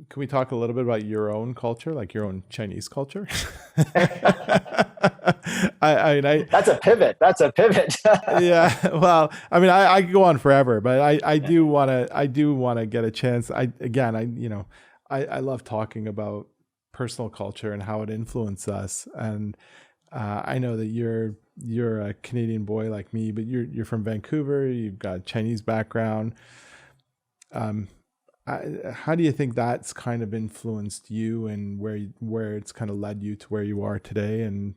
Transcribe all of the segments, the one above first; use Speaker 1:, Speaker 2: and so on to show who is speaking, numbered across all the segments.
Speaker 1: can we talk a little bit about your own culture, like your own Chinese culture?
Speaker 2: That's a pivot. That's a pivot.
Speaker 1: Yeah. Well, I could go on forever, but I do want to get a chance. I love talking about personal culture and how it influenced us. And I know that you're a Canadian boy like me, but you're from Vancouver. You've got a Chinese background. Um, how do you think that's kind of influenced you and where it's kind of led you to where you are today? And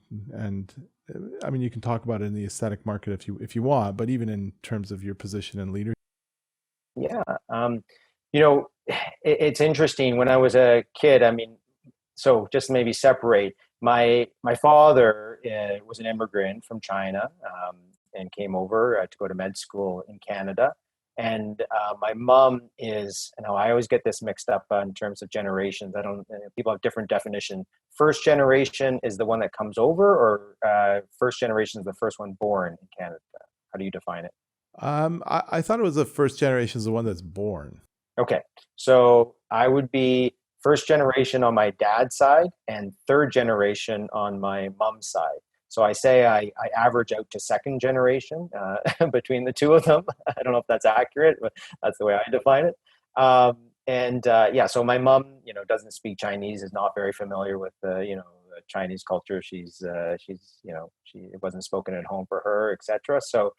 Speaker 1: you can talk about it in the aesthetic market if you want, but even in terms of your position in leadership.
Speaker 2: Yeah. You know, it's interesting. When I was a kid, so just maybe separate. My father was an immigrant from China, and came over to go to med school in Canada. And my mom is, I always get this mixed up in terms of generations. I don't, people have different definition. First generation is the one that comes over, or first generation is the first one born in Canada. How do you define it?
Speaker 1: I thought it was the first generation is the one that's born.
Speaker 2: Okay. So I would be first generation on my dad's side and third generation on my mom's side. So I say I average out to second generation between the two of them. I don't know if that's accurate, but that's the way I define it. And Yeah, so my mom, doesn't speak Chinese, is not very familiar with the Chinese culture. It wasn't spoken at home for her, etc. So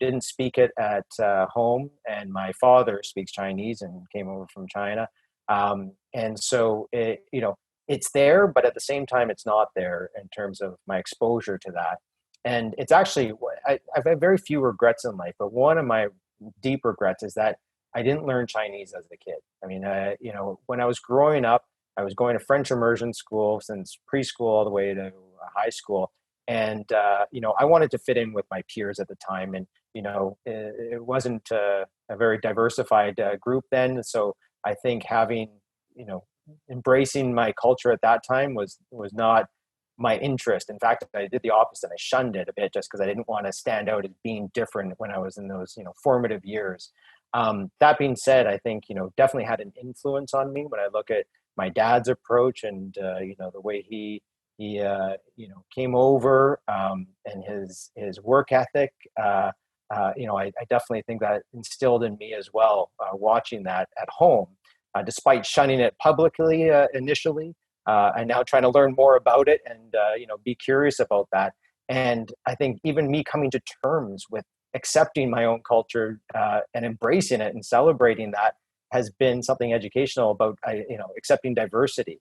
Speaker 2: didn't speak it at home. And my father speaks Chinese and came over from China. And so it's there, but at the same time, it's not there in terms of my exposure to that. And it's actually, I've had very few regrets in life, but one of my deep regrets is that I didn't learn Chinese as a kid. When I was growing up, I was going to French immersion school since preschool all the way to high school. And I wanted to fit in with my peers at the time. And it wasn't a very diversified group then. So I think having, you know, embracing my culture at that time was not my interest. In fact, I did the opposite. I shunned it a bit just because I didn't want to stand out as being different when I was in those, formative years. That being said, I think, definitely had an influence on me when I look at my dad's approach and, the way he came over, and his work ethic. I definitely think that instilled in me as well, watching that at home, despite shunning it publicly initially, and now trying to learn more about it and be curious about that. And I think even me coming to terms with accepting my own culture, and embracing it and celebrating that has been something educational about accepting diversity.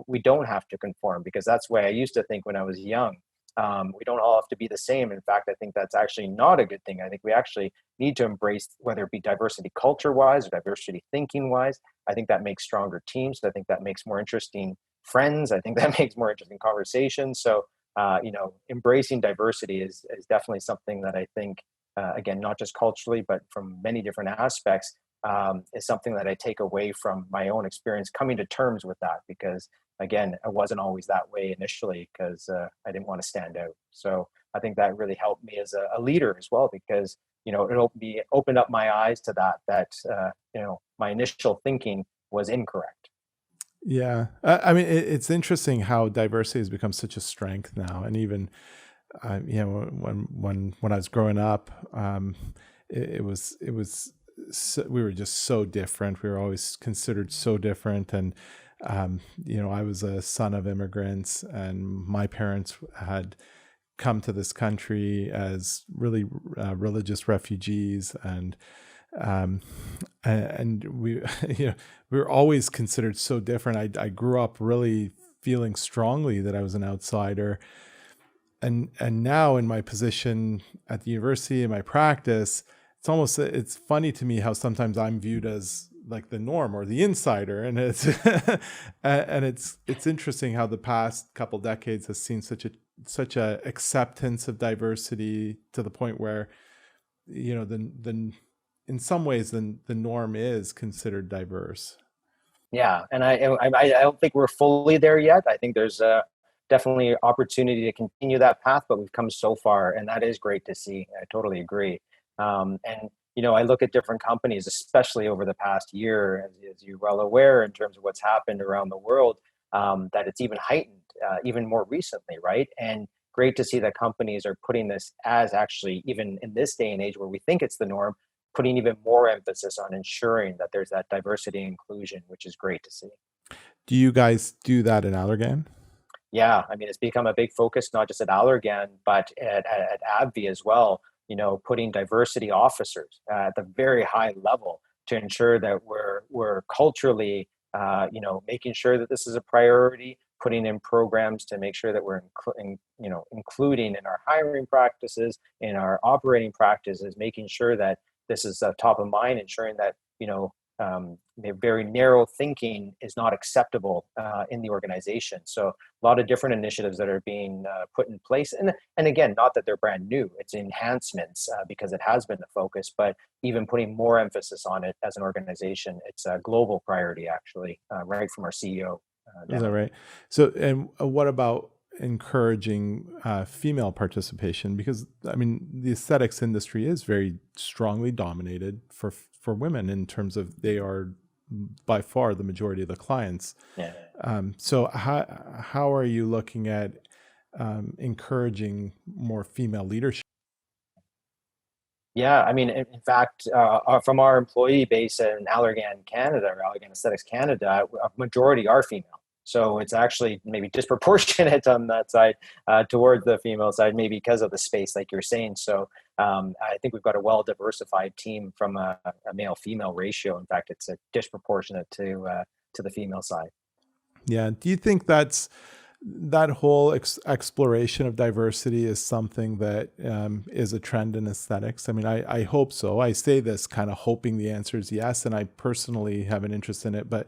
Speaker 2: We don't have to conform, because that's the way I used to think when I was young. We don't all have to be the same. In fact, I think that's actually not a good thing. I think we actually need to embrace, whether it be diversity culture wise or diversity thinking wise. I think that makes stronger teams. I think that makes more interesting friends. I think that makes more interesting conversations. So embracing diversity is definitely something that I think, again, not just culturally, but from many different aspects, is something that I take away from my own experience coming to terms with that. Because again, I wasn't always that way initially, because I didn't want to stand out. So I think that really helped me as a leader as well, because it opened up my eyes to that my initial thinking was incorrect.
Speaker 1: Yeah, it's interesting how diversity has become such a strength now, and even when I was growing up, it was we were just so different. We were always considered so different, and I was a son of immigrants, and my parents had come to this country as really religious refugees, um, and we we were always considered so different. I grew up really feeling strongly that I was an outsider, and now in my position at the university in my practice, it's funny to me how sometimes I'm viewed as like the norm or the insider, and it's and it's interesting how the past couple decades has seen such a acceptance of diversity to the point where the in some ways the norm is considered diverse.
Speaker 2: Yeah, and I don't think we're fully there yet. I think there's definitely opportunity to continue that path, but we've come so far, and that is great to see. I totally agree. And I look at different companies, especially over the past year, as you're well aware, in terms of what's happened around the world, that it's even heightened, even more recently, right? And great to see that companies are putting this as actually, even in this day and age where we think it's the norm, putting even more emphasis on ensuring that there's that diversity and inclusion, which is great to see.
Speaker 1: Do you guys do that in Allergan?
Speaker 2: Yeah, I mean, it's become a big focus, not just at Allergan, but at AbbVie as well, putting diversity officers at the very high level to ensure that we're culturally, making sure that this is a priority, putting in programs to make sure that we're, including in our hiring practices, in our operating practices, making sure that this is top of mind, ensuring that, the very narrow thinking is not acceptable in the organization. So a lot of different initiatives that are being put in place, and again, not that they're brand new, it's enhancements because it has been the focus, but even putting more emphasis on it as an organization. It's a global priority, actually, right from our CEO
Speaker 1: Is that
Speaker 2: down.
Speaker 1: right? So, and what about encouraging female participation? Because I mean, the aesthetics industry is very strongly dominated for women in terms of they are by far the majority of the clients.
Speaker 2: Yeah.
Speaker 1: So, how are you looking at encouraging more female leadership?
Speaker 2: Yeah, I mean, in fact, from our employee base in Allergan Canada, or Allergan Aesthetics Canada, a majority are female. So it's actually maybe disproportionate on that side towards the female side, maybe because of the space, like you're saying. So I think we've got a well-diversified team from a male-female ratio. In fact, it's a disproportionate to the female side.
Speaker 1: Yeah. Do you think that whole exploration of diversity is something that is a trend in aesthetics? I mean, I hope so. I say this kind of hoping the answer is yes, and I personally have an interest in it. But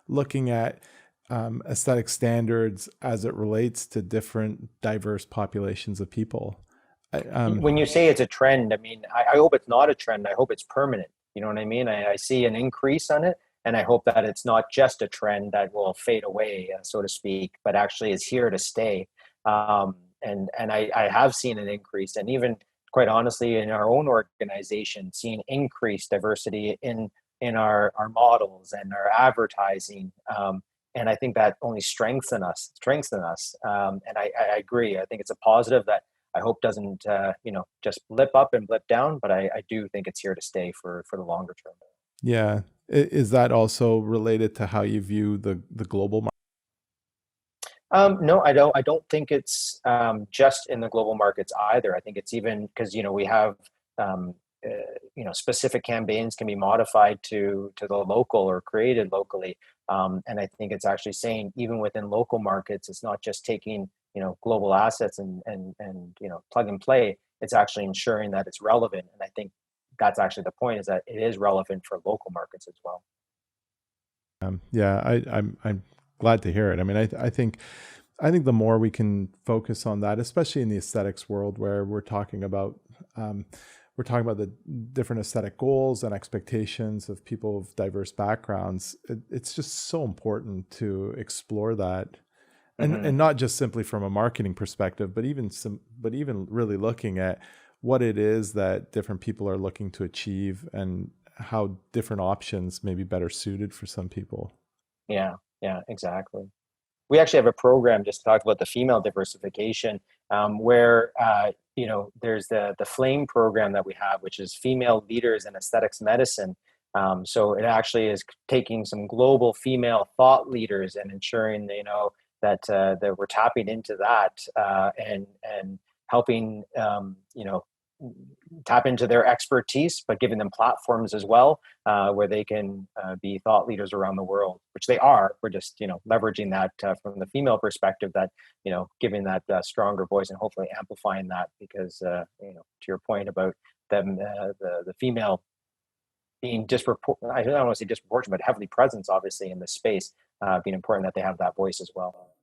Speaker 1: looking at aesthetic standards as it relates to different diverse populations of people.
Speaker 2: When you say it's a trend, I mean, I hope it's not a trend. I hope it's permanent. You know what I mean? I see an increase on it, and I hope that it's not just a trend that will fade away, so to speak, but actually is here to stay. And I have seen an increase, and even quite honestly, in our own organization, seeing increased diversity in our models and our advertising. And I think that only strengthen us. And I agree. I think it's a positive that I hope doesn't just blip up and blip down, but I do think it's here to stay for the longer term.
Speaker 1: Yeah. Is that also related to how you view the global market?
Speaker 2: No, I don't. I don't think it's just in the global markets either. I think it's even because we have um, uh, specific campaigns can be modified to the local or created locally, and I think it's actually saying even within local markets, it's not just taking global assets and plug and play. It's actually ensuring that it's relevant, and I think that's actually the point is that it is relevant for local markets as well.
Speaker 1: Yeah, I'm glad to hear it. I mean, I think the more we can focus on that, especially in the aesthetics world, where um, we're talking about the different aesthetic goals and expectations of people of diverse backgrounds. It's just so important to explore that,
Speaker 2: Hmm.
Speaker 1: and not just simply from a marketing perspective, but even really looking at what it is that different people are looking to achieve and how different options may be better suited for some people.
Speaker 2: Yeah, yeah, exactly. We actually have a program just to talk about the female diversification, where there's the Flame program that we have, which is female leaders in aesthetics medicine. So it actually is taking some global female thought leaders and ensuring that we're tapping into that and helping tap into their expertise, but giving them platforms as well where they can be thought leaders around the world, which they are. We're just leveraging that from the female perspective, that giving that stronger voice and hopefully amplifying that because to your point about them the female being disproportionate, I don't want to say disproportionate, but heavily present obviously in this space, being important that they have that voice as well.